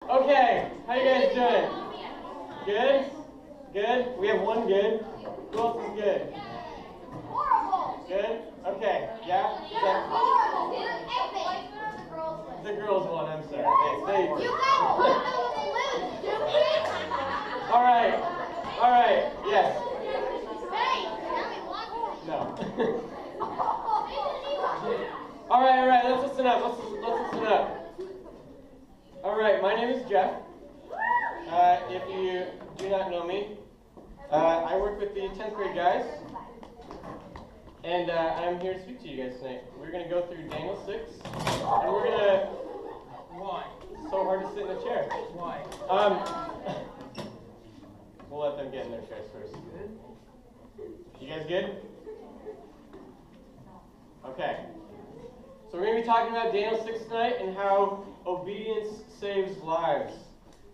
Okay, how you guys doing? Good? Good? We have one good. Who else is good? Horrible. Good? Okay, yeah? Horrible. The girls one, I'm sorry. You guys want to lose, stupid. Alright, yes. Hey, No. Alright, let's listen up. Let's listen up. Alright, my name is Jeff. If you do not know me, I work with the 10th grade guys. And I'm here to speak to you guys tonight. We're going to go through Daniel 6. And we're going to... Why? It's so hard to sit in a chair. Why? We'll let them get in their chairs first. You guys good? Okay. So we're going to be talking about Daniel 6 tonight and how obedience saves lives.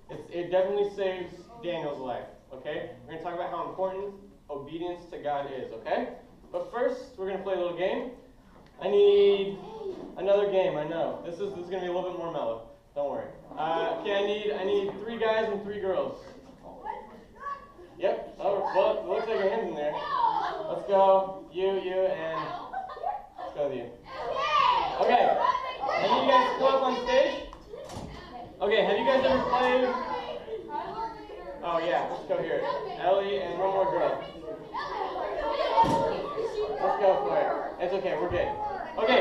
It definitely saves Daniel's life, okay? We're going to talk about how important obedience to God is, okay? But first, we're going to play a little game. I need another game, I know. This is going to be a little bit more mellow. Don't worry. Okay, I need 3 guys and 3 girls. Yep. Oh, well, it looks like your hand's in there. Let's go. You, and... Let's go with you. Okay. I need you guys to come up on stage. Okay, have you guys ever played... Oh, yeah. Let's go here. Ellie and one more girl. Let's go for it. It's okay. We're good. Okay.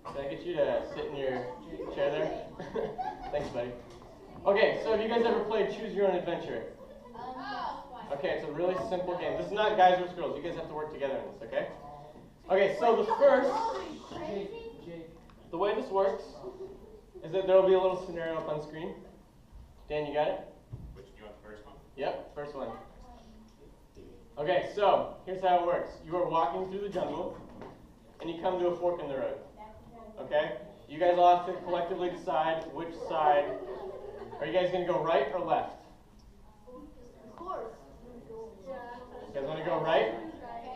Can I get you to sit in your chair there? Thanks, buddy. Okay, so have you guys ever played Choose Your Own Adventure? Okay, it's a really simple game. This is not guys versus girls. You guys have to work together in this, okay? Okay, so the way this works is that there will be a little scenario up on screen. Dan, you got it? Which, do you want the first one? Yep, first one. Okay, so here's how it works. You are walking through the jungle, and you come to a fork in the road. Okay? You guys all have to collectively decide which side. Are you guys going to go right or left? Of course. You guys want to go right?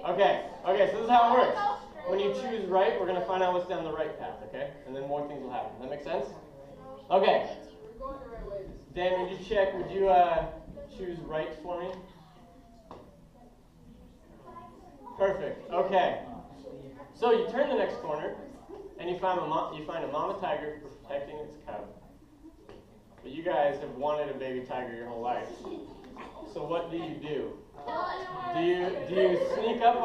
Okay, so this is how it works. When you choose right, we're going to find out what's down the right path, okay? And then more things will happen. That make sense? Okay. Dan, would you check? Would you choose right for me? Perfect. Okay. So you turn the next corner, and you find a mama tiger protecting its cub. But you guys have wanted a baby tiger your whole life. So what do? Do you sneak up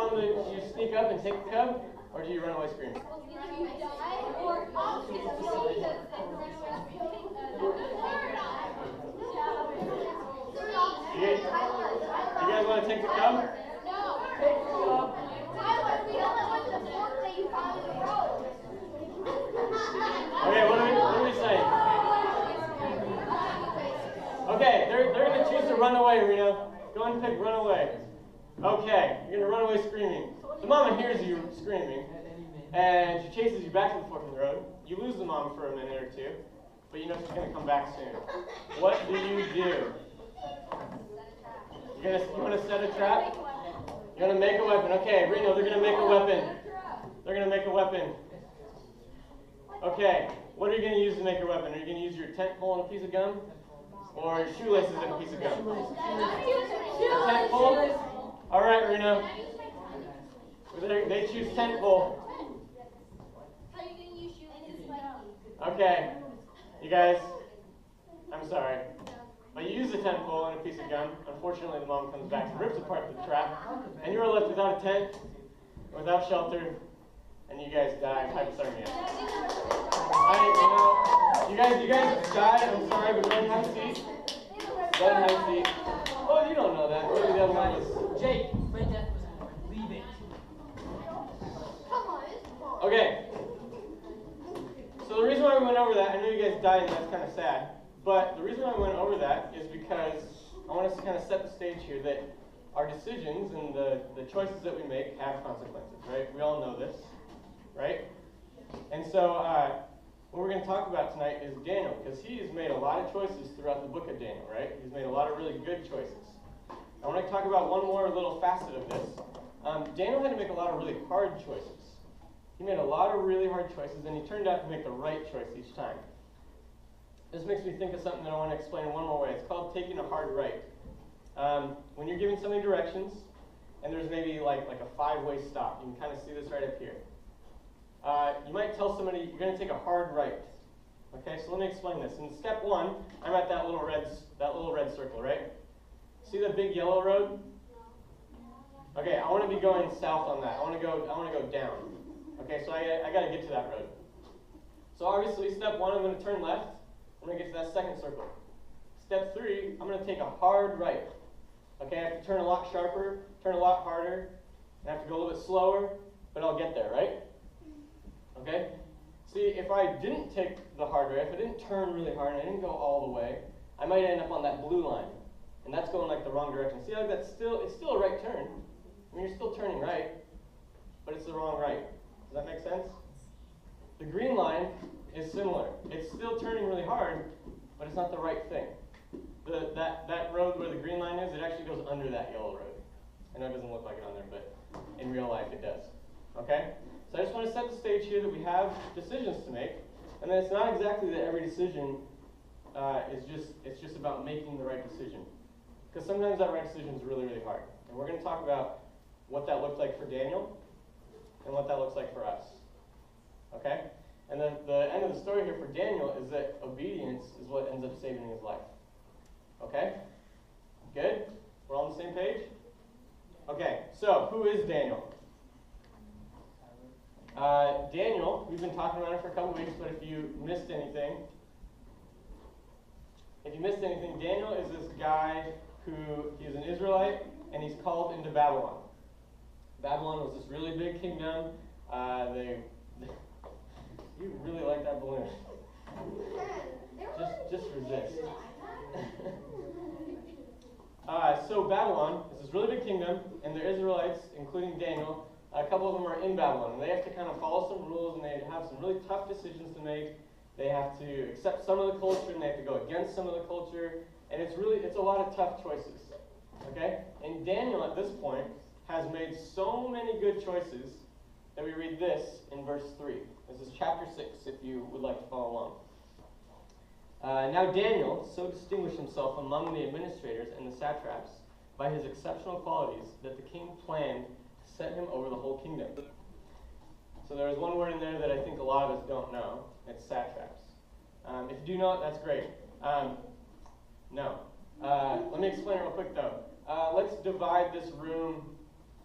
and take the cub, or do you run away screaming? You guys want to take the cub? Okay, what are we saying? Okay, they're going to choose to run away, Reno. Go ahead and pick run away. Okay, you're going to run away screaming. The mama hears you screaming, and she chases you back to the fork in the road. You lose the mama for a minute or two, but you know she's going to come back soon. What do? You want to set a trap? You want to make a weapon? Okay, Reno, they're going to make a weapon. They're going to make a weapon. Okay, what are you going to use to make a weapon? Are you going to use your tent pole and a piece of gum? Or shoelaces and a piece of gum? A tent pole? All right, Reno. They choose tent pole. Okay, you guys, I'm sorry. But you use the tent pole and a piece of gum. Unfortunately, the mom comes back and rips apart the trap. And you are left without a tent, without shelter, and you guys die of hypothermia. You guys died. I'm sorry, but go ahead and have a seat. Go ahead and have a seat. Oh, you don't know that. Maybe the other one was Jake, my death was leave it. Okay. So the reason why we went over that, I know you guys died and that's kind of sad, but the reason why we went over that is because I want us to kind of set the stage here that our decisions and the choices that we make have consequences, right? We all know this, right? And so what we're going to talk about tonight is Daniel, because he has made a lot of choices throughout the book of Daniel, right? He's made a lot of really good choices. I want to talk about one more little facet of this. Daniel had to make a lot of really hard choices. He made a lot of really hard choices, and he turned out to make the right choice each time. This makes me think of something that I want to explain in one more way. It's called taking a hard right. When you're giving somebody directions, and there's maybe like a 5-way stop, you can kind of see this right up here. You might tell somebody you're going to take a hard right. Okay, so let me explain this. In step 1, I'm at that little red circle, right? See the big yellow road? Okay, I want to be going south on that. I want to go down. Okay, so I got to get to that road. So obviously, step 1, I'm going to turn left. I'm going to get to that second circle. Step 3, I'm going to take a hard right. Okay, I have to turn a lot sharper, turn a lot harder, and I have to go a little bit slower, but I'll get there, right? Okay? See, if I didn't take the hard right, if I didn't turn really hard and I didn't go all the way, I might end up on that blue line. And that's going like the wrong direction. See how it's still a right turn. I mean, you're still turning right, but it's the wrong right. Does that make sense? The green line is similar. It's still turning really hard, but it's not the right thing. That road where the green line is, it actually goes under that yellow road. I know it doesn't look like it on there, but in real life it does. Okay? So I just want to set the stage here that we have decisions to make, and that it's not exactly that every decision it's just about making the right decision. Because sometimes that right decision is really, really hard. And we're going to talk about what that looked like for Daniel and what that looks like for us. Okay? And then the end of the story here for Daniel is that obedience is what ends up saving his life. Okay? Good? We're all on the same page? Okay, so who is Daniel? Daniel, we've been talking about it for a couple weeks, but if you missed anything, Daniel is this guy he is an Israelite, and he's called into Babylon. Babylon was this really big kingdom. You really like that balloon. Just resist. So Babylon is this really big kingdom, and the Israelites, including Daniel, a couple of them are in Babylon, and they have to kind of follow some rules, and they have some really tough decisions to make. They have to accept some of the culture, and they have to go against some of the culture, and it's a lot of tough choices. Okay? And Daniel, at this point, has made so many good choices that we read this in verse 3. This is chapter 6, if you would like to follow along. Now Daniel so distinguished himself among the administrators and the satraps by his exceptional qualities that the king planned to set him over the whole kingdom. So there is one word in there that I think a lot of us don't know. It's satraps. If you do know it, that's great. No. Let me explain it real quick, though. Let's divide this room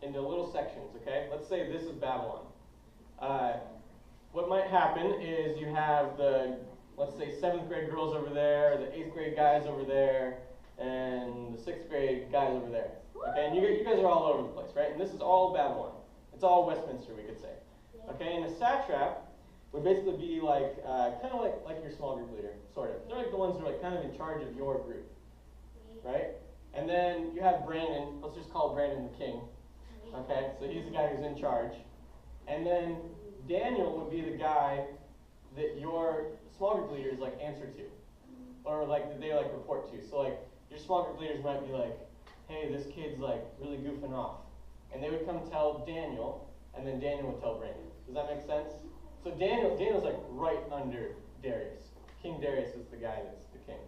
into little sections, okay? Let's say this is Babylon. What might happen is you have let's say 7th grade girls over there, the 8th grade guys over there, and the 6th grade guys over there. Okay, and you guys are all over the place, right? And this is all Babylon. It's all Westminster, we could say. Okay, and a satrap would basically be like, kind of like your small group leader, sort of. They're like the ones who are like kind of in charge of your group, right? And then you have Brandon. Let's just call Brandon the king. Okay, so he's the guy who's in charge. And then Daniel would be the guy that your small group leaders like answer to, or like that they like report to. So like your small group leaders might be like, hey, this kid's like really goofing off, and they would come tell Daniel, and then Daniel would tell Brandon. Does that make sense? So Daniel's like right under Darius. King Darius is the guy that's the king.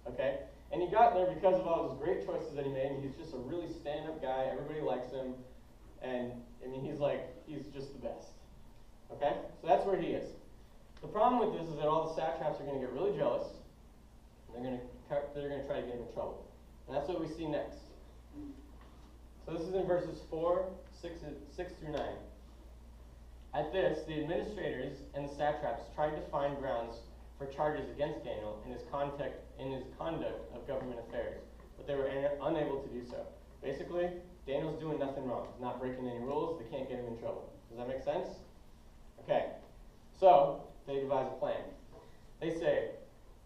Okay? And he got there because of all his great choices that he made, and he's just a really stand-up guy. Everybody likes him. And I mean he's just the best. Okay? So that's where he is. The problem with this is that all the satraps are going to get really jealous. And they're going to try to get him in trouble. And that's what we see next. So this is in verses 6 through 9. At this, the administrators and the satraps tried to find grounds for charges against Daniel in his conduct of government affairs, but they were unable to do so. Basically, Daniel's doing nothing wrong. He's not breaking any rules. They can't get him in trouble. Does that make sense? Okay. So, they devise a plan. They say,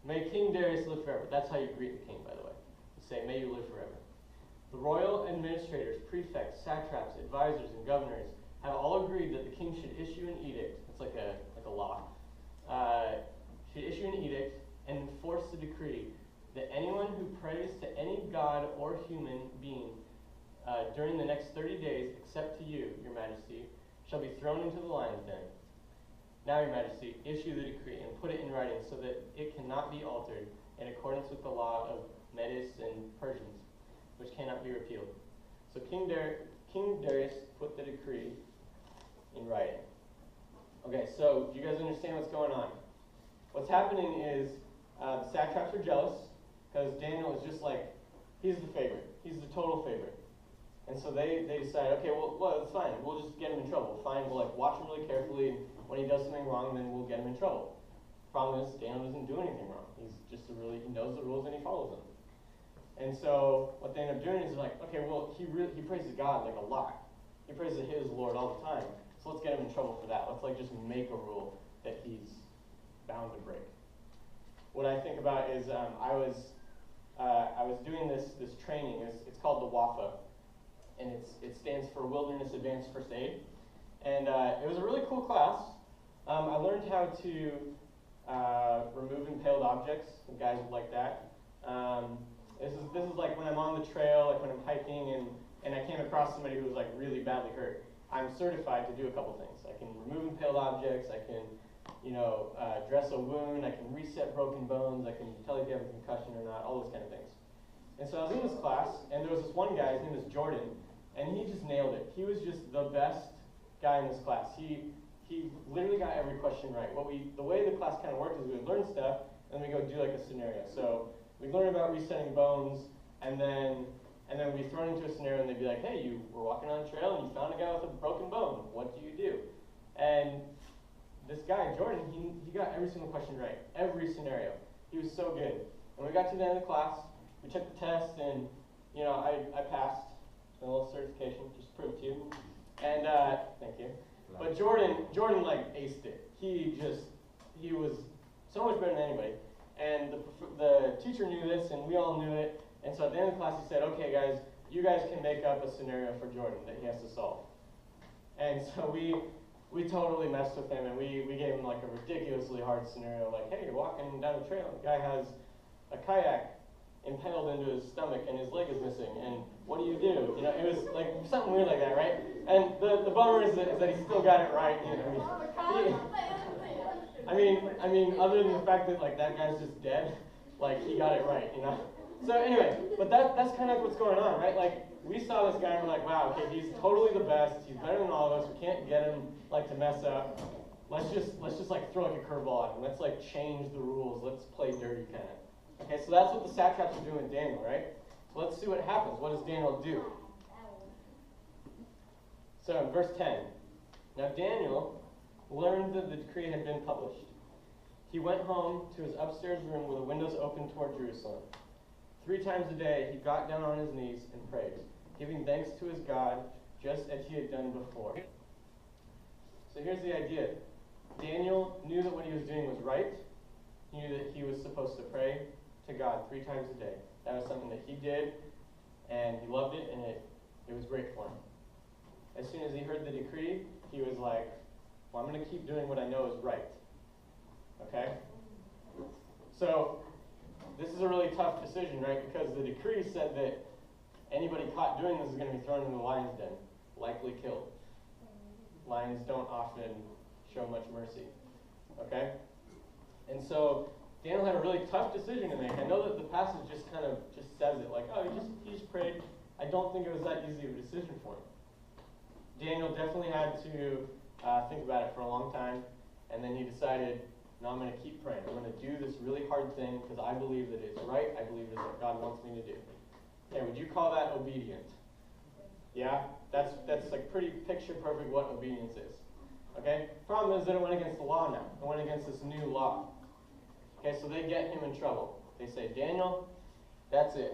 may King Darius live forever. That's how you greet the king, by the way. You say, may you live forever. The royal administrators, prefects, satraps, advisors, and governors have all agreed that the king should issue an edict. It's like a law. Should issue an edict and enforce the decree that anyone who prays to any god or human being during the next 30 days, except to you, your majesty, shall be thrown into the lion's den. Now, Your Majesty, issue the decree and put it in writing so that it cannot be altered in accordance with the law of Medes and Persians, which cannot be repealed. So King Darius put the decree in writing. Okay, so do you guys understand what's going on? What's happening is the satraps are jealous because Daniel is just like, he's the favorite. He's the total favorite. And so they decide, okay, well, it's fine. We'll just get him in trouble. Fine, we'll watch him really carefully. And when he does something wrong, then we'll get him in trouble. Problem is, Daniel doesn't do anything wrong. He's just he knows the rules and he follows them. And so what they end up doing is like, okay, well, he praises God like a lot. He praises his Lord all the time. So let's get him in trouble for that. Let's just make a rule that he's bound to break. What I think about is I was doing this training. It's called the WAFA, and it stands for Wilderness Advanced First Aid. And it was a really cool class. I learned how to remove impaled objects. The guys would like that. This is like when I'm on the trail, like when I'm hiking, and I came across somebody who was like really badly hurt. I'm certified to do a couple things. I can remove impaled objects. I can, dress a wound. I can reset broken bones. I can tell if you have a concussion or not. All those kind of things. And so I was in this class, and there was this one guy. His name was Jordan, and he just nailed it. He was just the best guy in this class. He literally got every question right. The way the class kind of worked is we would learn stuff, and we go do like a scenario. So we learn about resetting bones, and then we'd be thrown into a scenario, and they'd be like, hey, you were walking on a trail, and you found a guy with a broken bone. What do you do? And this guy, Jordan, he got every single question right, every scenario. He was so good. And we got to the end of the class, we took the test, and I passed. A little certification, just to prove to you. And thank you. But Jordan like aced it. He was so much better than anybody. And the teacher knew this, and we all knew it. And so at the end of the class, he said, okay, guys, you guys can make up a scenario for Jordan that he has to solve. And so we totally messed with him, and we gave him like a ridiculously hard scenario, like, hey, you're walking down a trail. The guy has a kayak impaled into his stomach, and his leg is missing, and what do? It was like something weird like that, right? And the bummer is that he still got it right. I mean, other than the fact that like that guy's just dead, like he got it right, So anyway, but that's kind of what's going on, right? Like we saw this guy and we're like, wow, okay, he's totally the best. He's better than all of us. We can't get him like to mess up. Let's just like throw like a curveball at him. Let's like change the rules. Let's play dirty kind of. Okay, so that's what the satraps are doing with Daniel, right? So let's see what happens. What does Daniel do? So in verse 10, now Daniel learned that the decree had been published. He went home to his upstairs room with the windows open toward Jerusalem. 3 times a day he got down on his knees and prayed, giving thanks to his God just as he had done before. So here's the idea. Daniel knew that what he was doing was right. He knew that he was supposed to pray to God 3 times a day. That was something that he did, and he loved it, and it was great for him. As soon as he heard the decree, he was like, well, I'm going to keep doing what I know is right. Okay? So this is a really tough decision, right? Because the decree said that anybody caught doing this is going to be thrown into the lion's den, likely killed. Lions don't often show much mercy. Okay? And so Daniel had a really tough decision to make. I know that the passage just says it, like, oh, he just prayed. I don't think it was that easy of a decision for him. Daniel definitely had to think about it for a long time, and then he decided, no, I'm going to keep praying. I'm going to do this really hard thing because I believe that it's right. I believe it's what God wants me to do. Okay, would you call that obedient? Yeah? That's like pretty picture perfect what obedience is. Okay? Problem is that it went against the law now. It went against this new law. Okay, so they get him in trouble. They say, Daniel, that's it.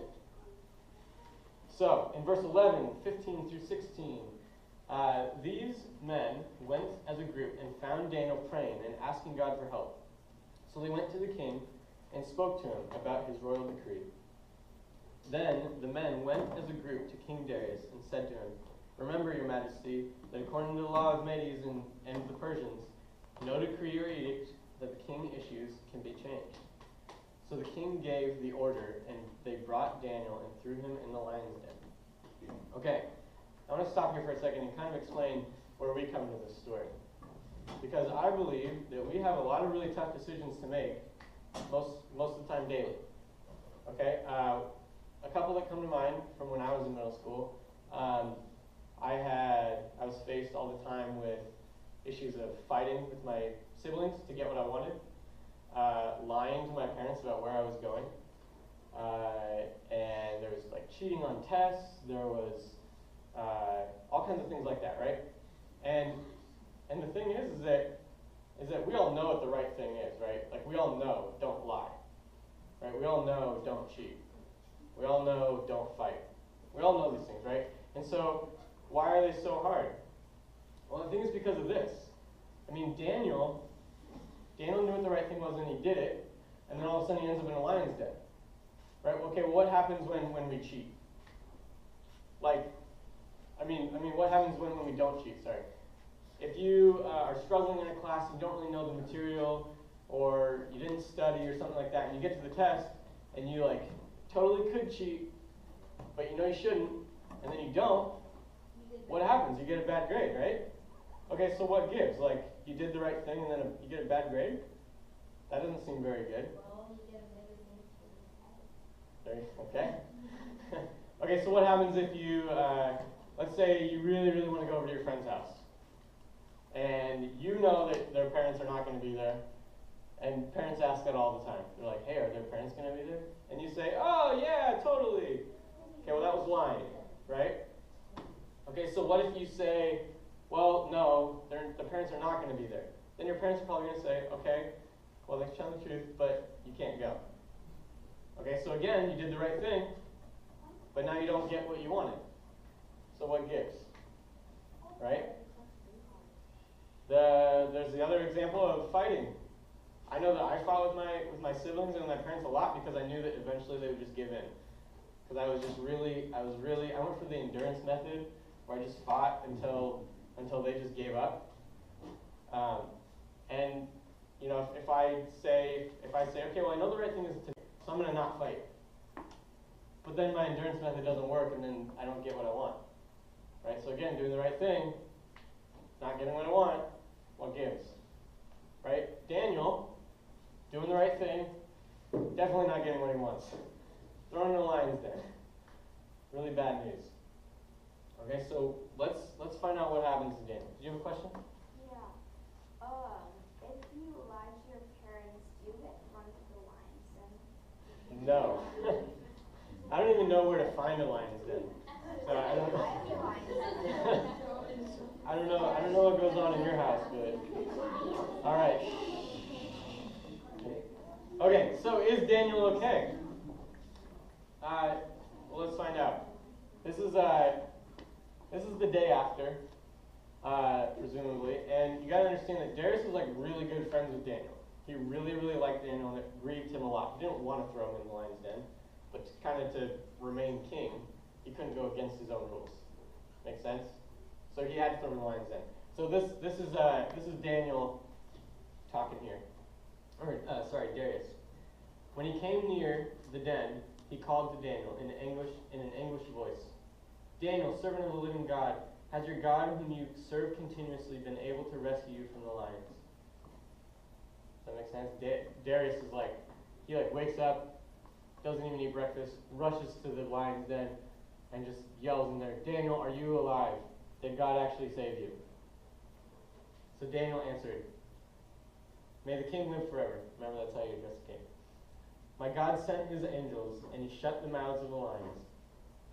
So, in verse 11, 15 through 16, these men went as a group and found Daniel praying and asking God for help. So they went to the king and spoke to him about his royal decree. Then the men went as a group to King Darius and said to him, remember, Your Majesty, that according to the law of Medes and the Persians, no decree or edict that the king issues can be changed. So the king gave the order, and they brought Daniel and threw him in the lion's den. Okay, I want to stop here for a second and kind of explain where we come into this story. because I believe that we have a lot of really tough decisions to make most of the time daily. Okay, a couple that come to mind from when I was in middle school. I was faced all the time with issues of fighting with my siblings to get what I wanted, lying to my parents about where I was going, and there was like cheating on tests. There was all kinds of things like that, right? And the thing is that we all know what the right thing is, right? Like we all know don't lie, right? We all know don't cheat. We all know don't fight. We all know these things, right? And so why are they so hard? Well, the thing is because of this. I mean, Daniel knew what the right thing was and he did it, and then all of a sudden he ends up in a lion's den. Right? Okay, well, what happens when we cheat? Like, I mean, what happens when we don't cheat? Sorry. If you are struggling in a class, you don't really know the material, or you didn't study or something like that, and you get to the test, and you like totally could cheat, but you know you shouldn't, and then you don't, what happens? You get a bad grade, right? Okay, so what gives? Like, you did the right thing and then you get a bad grade? That doesn't seem very good. Well, you get a better grade. Okay. Okay, so what happens if you, let's say you really, really want to go over to your friend's house, and you know that their parents are not going to be there, and parents ask that all the time. They're like, hey, are their parents going to be there? And you say, oh, yeah, totally. Okay, well, that was lying, right? Okay, so what if you say, well, no, the parents are not going to be there? Then your parents are probably going to say, okay, well, they're telling the truth, but you can't go. Okay, so again, you did the right thing, but now you don't get what you wanted. So what gives? Right? There's the other example of fighting. I know that I fought with my siblings and my parents a lot because I knew that eventually they would just give in. Because I went for the endurance method where I just fought until they just gave up. And you know, if I say, okay, well, I know the right thing is to, so I'm going to not fight. But then my endurance method doesn't work, and then I don't get what I want. Right? So again, doing the right thing, not getting what I want, what gives? Right? Daniel, doing the right thing, definitely not getting what he wants. Thrown in the lion's den. Really bad news. Okay, so let's find out what happens to Daniel. Do you have a question? Yeah. If you lie to your parents, do you get thrown to the lion's den? No. I don't even know where to find a lion's den. So I don't know. I don't know what goes on in your house, but all right. Okay, so is Daniel okay? Well, let's find out. This is the day after, presumably, and you got to understand that Darius was like really good friends with Daniel. He really, really liked Daniel, and it grieved him a lot. He didn't want to throw him in the lion's den, but to remain king, he couldn't go against his own rules. Make sense? So he had to throw him in the lion's den. So this is Daniel talking here, Darius. When he came near the den, he called to Daniel in an anguished voice. Daniel, servant of the living God, has your God whom you serve continuously been able to rescue you from the lions? Does that make sense? Darius is he wakes up, doesn't even eat breakfast, rushes to the lion's den, and just yells in there, Daniel, are you alive? Did God actually save you? So Daniel answered, may the king live forever. Remember, that's how you address the king. My God sent his angels, and he shut the mouths of the lions.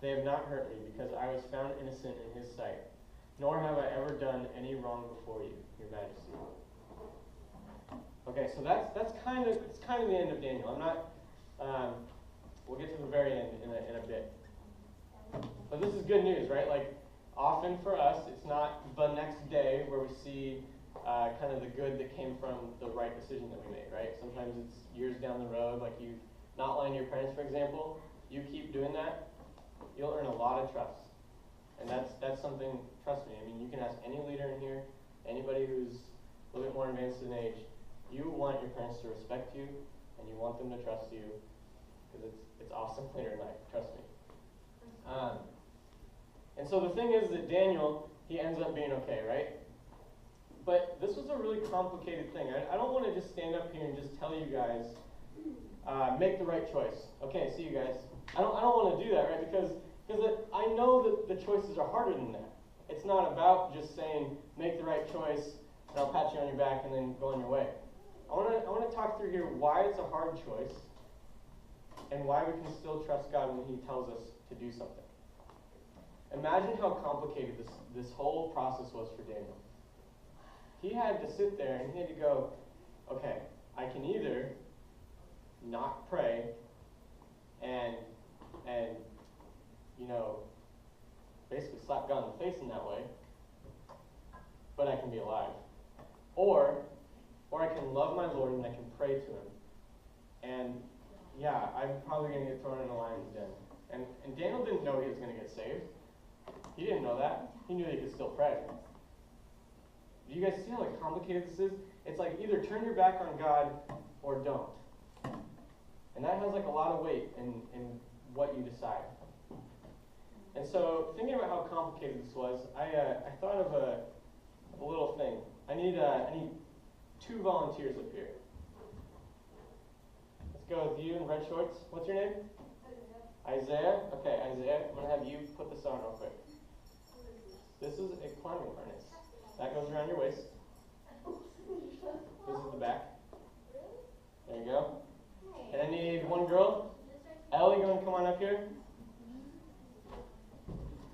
They have not hurt me, because I was found innocent in his sight, nor have I ever done any wrong before you, your majesty. Okay, so that's kind of the end of Daniel. I'm not. We'll get to the very end in a bit. But this is good news, right? Like often for us, it's not the next day where we see kind of the good that came from the right decision that we made, right? Sometimes it's years down the road, like you not lying to your parents, for example. You keep doing that, you'll earn a lot of trust. And that's something, trust me, I mean, you can ask any leader in here, anybody who's a little bit more advanced in age, you want your parents to respect you, and you want them to trust you, because it's awesome later in life, trust me. And so the thing is that Daniel, he ends up being okay, right? But this was a really complicated thing. I don't want to just stand up here and just tell you guys, make the right choice. Okay, see you guys. I don't want to do that, right? Because I know that the choices are harder than that. It's not about just saying, make the right choice, and I'll pat you on your back and then go on your way. I want to talk through here why it's a hard choice and why we can still trust God when He tells us to do something. Imagine how complicated this whole process was for Daniel. He had to sit there and he had to go, okay, I can either not pray and basically slap God in the face in that way, but I can be alive. Or I can love my Lord and I can pray to Him. And yeah, I'm probably going to get thrown in a lion's den. And Daniel didn't know he was going to get saved. He didn't know that. He knew he could still pray. Do you guys see how complicated this is? It's like either turn your back on God or don't. And that has a lot of weight in what you decide. And so, thinking about how complicated this was, I thought of a little thing. I need 2 volunteers up here. Let's go with you in red shorts. What's your name? Isaiah. Okay, Isaiah, I'm going to have you put this on real quick. This is a climbing harness. That goes around your waist. This is the back. There you go. And I need 1 girl. Ellie, go and come on up here.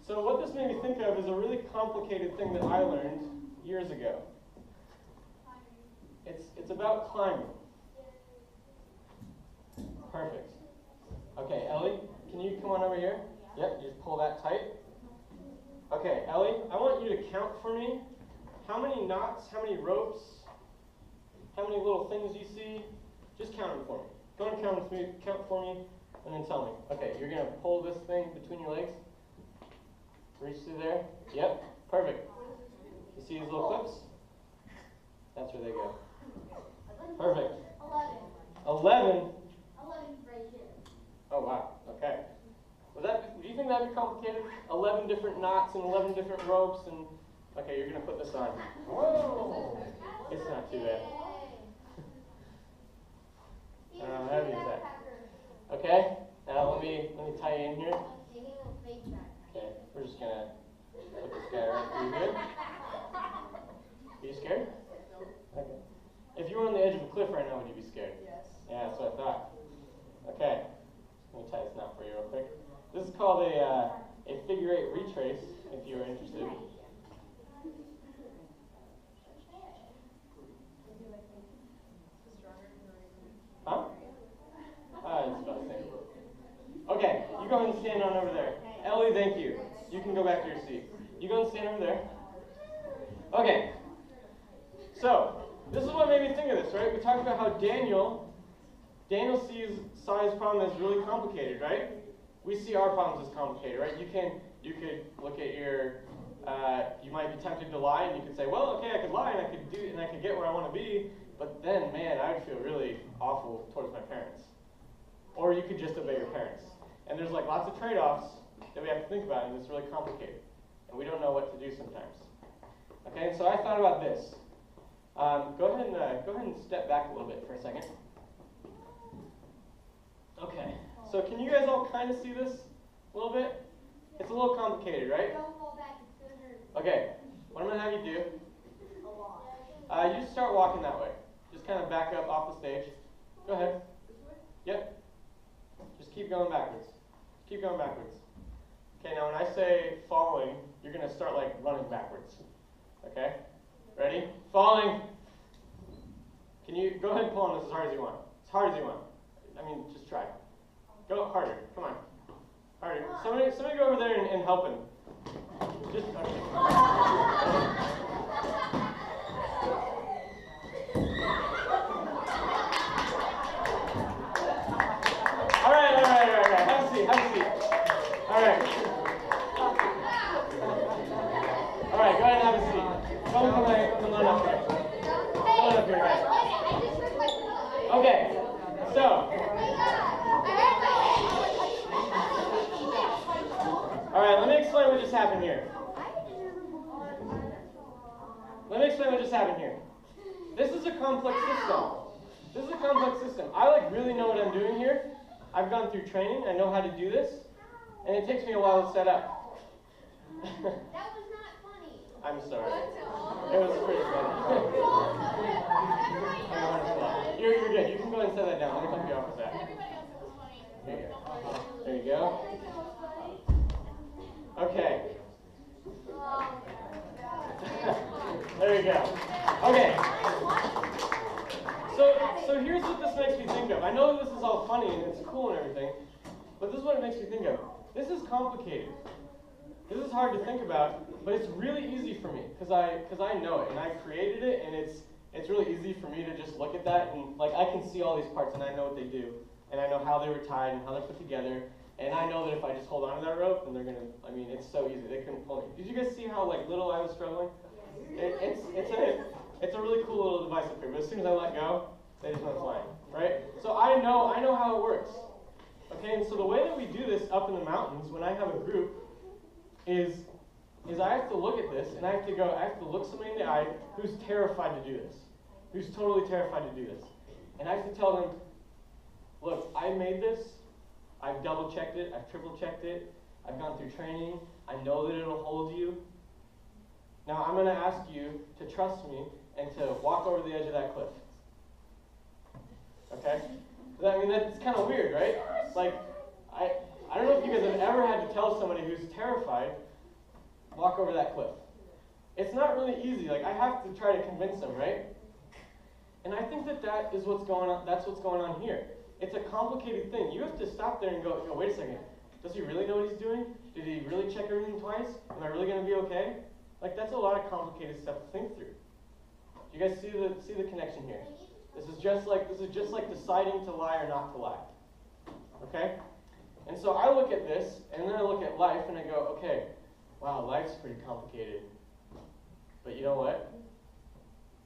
So what this made me think of is a really complicated thing that I learned years ago. It's about climbing. Perfect. Okay, Ellie, can you come on over here? Yep, you just pull that tight. Okay, Ellie, I want you to count for me how many knots, how many ropes, how many little things you see. Just count them for me. Go and count for me, and then tell me. Okay, you're going to pull this thing between your legs. Reach through there. Yep, perfect. You see these little clips? That's where they go. Perfect. 11? 11 right here. Oh, wow. Okay. Do you think that'd be complicated? 11 different knots and 11 different ropes and... Okay, you're going to put this on. Whoa! It's not too bad. I don't know how heavy is that. Okay, now let me tie you in here. Okay, we're just going to put this guy right through here. Are you scared? Okay. If you were on the edge of a cliff right now, would you be scared? Yes. Yeah, that's what I thought. Okay, let me tie this knot for you real quick. This is called a figure 8 retrace, if you are interested. Huh? It's about the same. Okay, you go ahead and stand on over there. Ellie, thank you. You can go back to your seat. You go and stand over there. Okay. So, this is what made me think of this, right? We talked about how Daniel saw his problem as really complicated, right? We see our problems as complicated, right? You could look at your, you might be tempted to lie, and you could say, well, okay, I could lie, and I could get where I want to be, but then, man, I would feel really awful towards my parents. Or you could just obey your parents. And there's lots of trade-offs that we have to think about, and it's really complicated. And we don't know what to do sometimes. Okay, and so I thought about this. Go ahead and step back a little bit for a second. Okay, so can you guys all kind of see this a little bit? It's a little complicated, right? Don't fall back, it's going to hurt. Okay, what I'm going to have you do, A lot. you just start walking that way. Just kind of back up off the stage. Go ahead. Yep. Just keep going backwards. Keep going backwards. Okay, now when I say falling, you're going to start running backwards. Okay? Ready? Falling. Can you go ahead and pull on this as hard as you want? As hard as you want. I mean, just try. Go harder. Come on. Harder. Somebody go over there and help him. Just okay. All right. Have a seat. All right. All right, go ahead and have a seat. Come on up here. Come on up here, guys. Okay, so. All right, let me explain what just happened here. Let me explain understand what just happened here. This is a complex system. This is a complex system. I really know what I'm doing here. I've gone through training. I know how to do this. And it takes me a while to set up. That was not funny. I'm sorry. It was pretty funny. You're good. You can go ahead and set that down. Let me help you out with that. There you go. Okay. There you go. Okay. So here's what this makes me think of. I know this is all funny and it's cool and everything, but this is what it makes me think of. This is complicated. This is hard to think about, but it's really easy for me because I know it and I created it, and it's really easy for me to just look at that and I can see all these parts and I know what they do, and I know how they were tied and how they're put together, and I know that if I just hold on to that rope, then they're gonna. I mean, it's so easy. They couldn't pull me. Did you guys see how little I was struggling? It's a really cool little device up here, but as soon as I let go, they just went flying, right? So I know how it works. Okay, and so the way that we do this up in the mountains when I have a group is I have to look at this and I have to look somebody in the eye who's terrified to do this, who's totally terrified to do this. And I have to tell them, look, I made this, I've double checked it, I've triple checked it, I've gone through training, I know that it'll hold you. Now I'm going to ask you to trust me and to walk over the edge of that cliff. Okay? I mean, that's kind of weird, right? I don't know if you guys have ever had to tell somebody who's terrified, walk over that cliff. It's not really easy. I have to try to convince them, right? And I think that is what's going on. That's what's going on here. It's a complicated thing. You have to stop there and go, wait a second. Does he really know what he's doing? Did he really check everything twice? Am I really going to be okay? That's a lot of complicated stuff to think through. Do you guys see the connection here? This is just like deciding to lie or not to lie. Okay? And so I look at this, and then I look at life, and I go, okay, wow, life's pretty complicated. But you know what?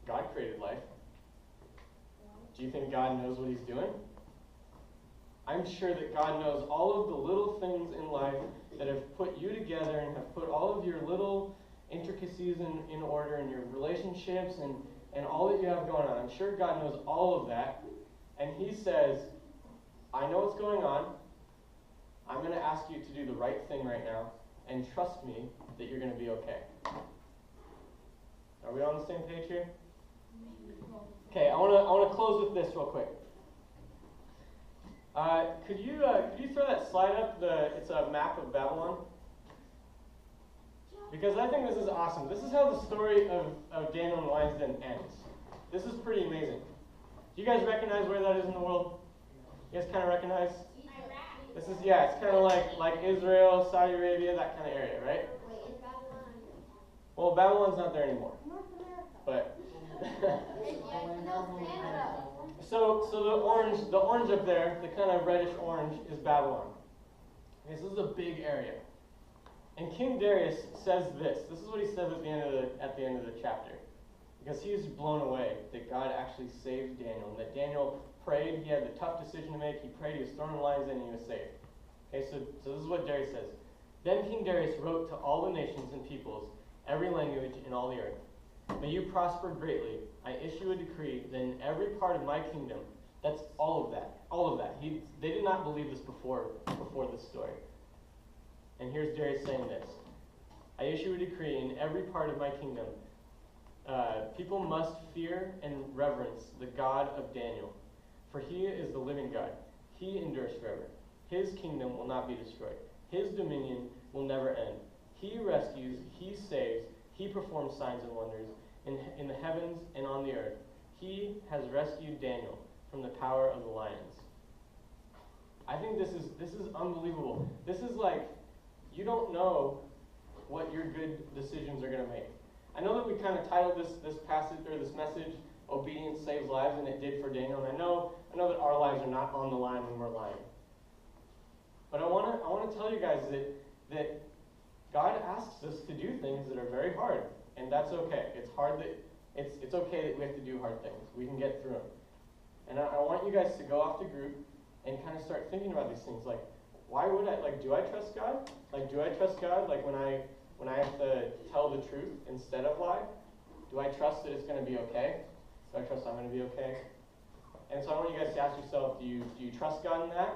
God created life. Do you think God knows what he's doing? I'm sure that God knows all of the little things in life that have put you together and have put all of your little intricacies in order, and your relationships and all that you have going on. I'm sure God knows all of that. And he says, I know what's going on. I'm going to ask you to do the right thing right now, and trust me that you're going to be okay. Are we on the same page here? Okay, I want to close with this real quick. Could you throw that slide up? It's a map of Babylon. Because I think this is awesome. This is how the story of Daniel and the Lion's Den ends. This is pretty amazing. Do you guys recognize where that is in the world? You guys kind of recognize? This is, it's kind of like Israel, Saudi Arabia, that kind of area, right? Wait, is Babylon? Well, Babylon's not there anymore. North America. But No, Canada. so the orange up there, the kind of reddish orange, is Babylon. Okay, so this is a big area. And King Darius says this. This is what he says at the end of the chapter. Because he was blown away that God actually saved Daniel, and that Daniel prayed. He had the tough decision to make. He prayed. He was thrown in the lion's den, and he was saved. Okay, so this is what Darius says. Then King Darius wrote to all the nations and peoples, every language in all the earth. May you prosper greatly. I issue a decree that in every part of my kingdom, that's all of that. They did not believe this before this story. And here's Darius saying this. I issue a decree in every part of my kingdom. People must fear and reverence the God of Daniel, for he is the living God. He endures forever. His kingdom will not be destroyed. His dominion will never end. He rescues, he saves, he performs signs and wonders in the heavens and on the earth. He has rescued Daniel from the power of the lions. I think this is unbelievable. This is you don't know what your good decisions are going to make. I know that we kind of titled this passage or this message, "Obedience Saves Lives," and it did for Daniel. And I know that our lives are not on the line when we're lying. But I want to tell you guys that God asks us to do things that are very hard, and that's okay. It's hard that it's okay that we have to do hard things. We can get through them. And I want you guys to go off the group and kind of start thinking about these things. Why would I? Do I trust God? Do I trust God? When I have to tell the truth instead of lie? Do I trust that it's going to be okay? Do I trust I'm going to be okay? And so I want you guys to ask yourself, do you trust God in that?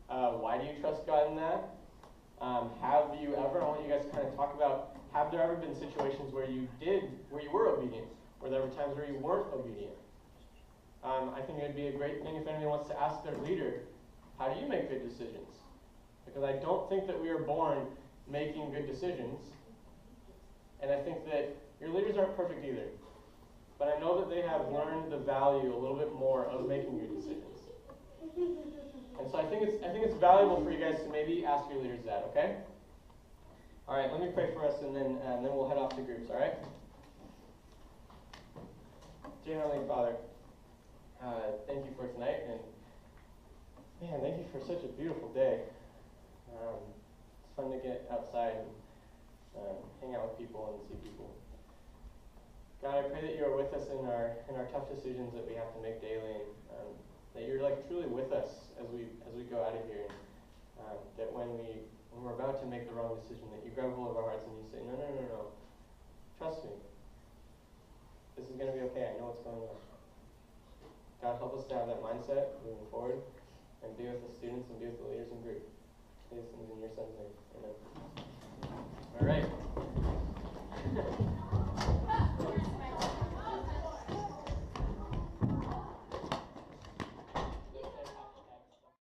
Why do you trust God in that? Have you ever, I want you guys to kind of talk about, have there ever been situations where you were obedient? Were there ever times where you weren't obedient? I think it would be a great thing if anyone wants to ask their leader, how do you make good decisions? Because I don't think that we are born making good decisions. And I think that your leaders aren't perfect either. But I know that they have learned the value a little bit more of making good decisions. And so I think it's valuable for you guys to maybe ask your leaders that, okay? All right, let me pray for us, and then we'll head off to groups, all right? Dear Heavenly Father, thank you for tonight, and man, thank you for such a beautiful day. It's fun to get outside and hang out with people and see people. God, I pray that you are with us in our tough decisions that we have to make daily, and that you're like truly with us as we go out of here. And, that when we're about to make the wrong decision, that you grab hold of our hearts and you say, no, trust me. This is going to be okay. I know what's going on. God, help us to have that mindset moving forward, and be with the students and be with the leaders in group. These things in your son's name. Amen. All right.